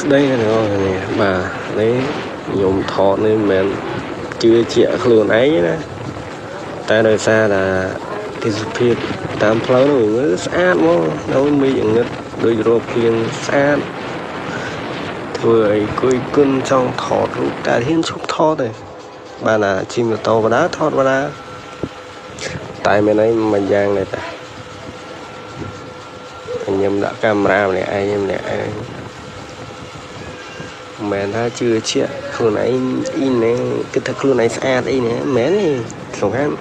đây này bà lấy nhôm thọ nên mẹ chưa chịu luôn ấy đó ta đời xa là thì phiệt tam pháo nó mới sát mà đâu mới những đôi rô phiền sát vừa cuối cơn trong thọ lúc ta thiên xúc thọ này bà là chim to và đá thọ và đá tại bên ấy mà giang này ta anh em đã camera này anh em này mẹ ta chưa chiaខ្លួនឯងអ៊ីនេះគិតថាខ្លួនឯងស្អាតអីនេះមែនទេសំខាន់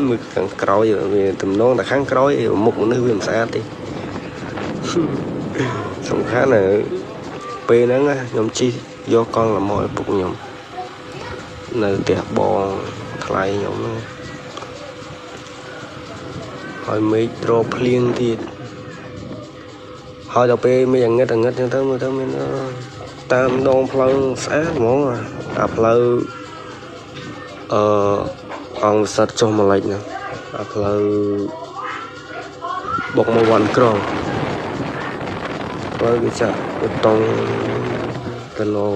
មើលខាងក្រោយវាទំនងតែខាងក្រោយមុខមនុស្សវាមិនស្អាតទេសំខាន់làពេលហ្នឹងខ្ញុំជិះយកកង់លម៉ោឲ្យពុកខ្ញុំនៅផ្ទះបងថ្លៃខ្ញុំហ្នឹងហើយមេឃរកភ្លៀងទៀតហើយដល់ពេលមេឃងឹតចឹងទៅមើលទៅមានតាមដងផ្លូវស្អាតហ្មងអាផ្លូវអង្គសិតចុះមកលិចហ្នឹងអាផ្លូវបុកមកវ៉ាន់ក្រងផ្លូវវាចាក់បេតុងទៅលង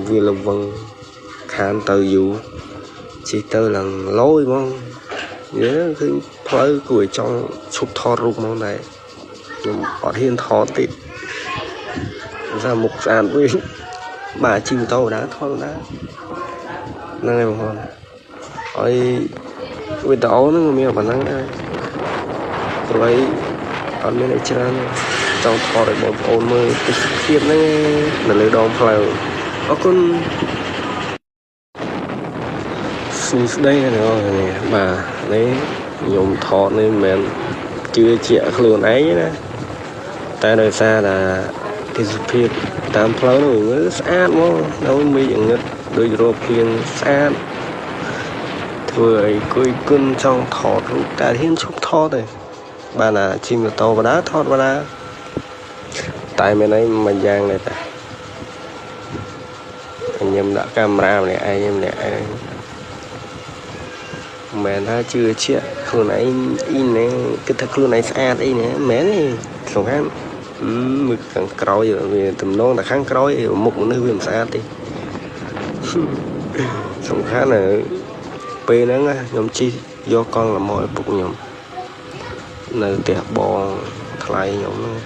វាលវឹងខានទៅយូរជិះទៅឡើងលយហ្មងនិយាយឃើញផ្លូវគួរឲ្យចង់ឈប់ថតរូបហ្មងដែរខ្ញុំអត់ហ៊ានថតទេថាមុខស្អាតវិញbà chịu tàu đá thôi đá năng này bằng hòn rồi với tàu nóมีbản năng đây rồi còn bên này trên trong thọ để một ôn mơ tiếp nó là lời đòn phèo có con đây này bà lấy nhôm thọ nên mẹ chưa chịu luôn ấy đó ta đời xa là thì phiệt tam pháo nó mới sát mà đâu mới những đôi rô phiền sát vừa cuối cơn trong thọ lúc ta thiên xúc thọ này bà là chim to và đá thọ và đá tại bên ấy mà giang này ta anh em đã camera này anh em này mẹ ta chưa chiaខ្លួនឯងអ៊ីនេះគិតថាខ្លួនឯងស្អាតអីនេះមែនទេសំខាន់មើលខាងក្រោយវាទំនងតែខាងក្រោយមុខមនុស្សវាមិនស្អាតទេសំខាន់làពេលហ្នឹងខ្ញុំជិះយកកង់លម៉ោឲ្យពុកខ្ញុំនៅផ្ទះបងថ្លៃខ្ញុំហ្នឹង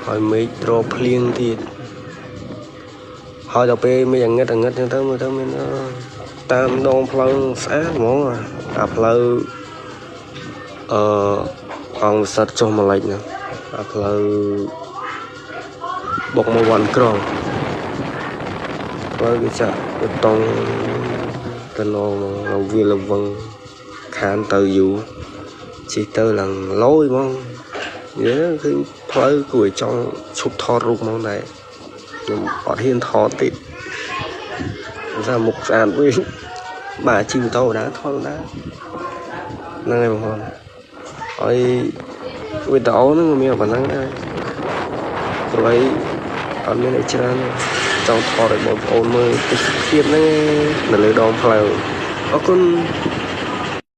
ហើយមេឃរកភ្លៀងទៀតហើយដល់ពេលមេឃងឹតចឹងទៅមើលទៅមានតាមដងផ្លូវស្អាតហ្មងអាផ្លូវអង្គសិតចុះមកលិចហ្នឹងអាផ្លូវបុកមកវ៉ាន់ក្រងផ្លូវវាចាក់បេតុងទៅលងវាលវឹងខានទៅយូរជិះទៅឡើងលយហ្មងនិយាយឃើញផ្លូវគួរឲ្យចង់ឈប់ថតរូបហ្មងដែរខ្ញុំអត់ហ៊ានថតទេថាមុខស្អាតវិញbà chịu tàu đá thôi đá năng này bằng hòn rồi với tàu nóมีbản năng đây rồi còn bên này trên trong thọ để một ôn mơ tiếp nó là lời đòn phèo có con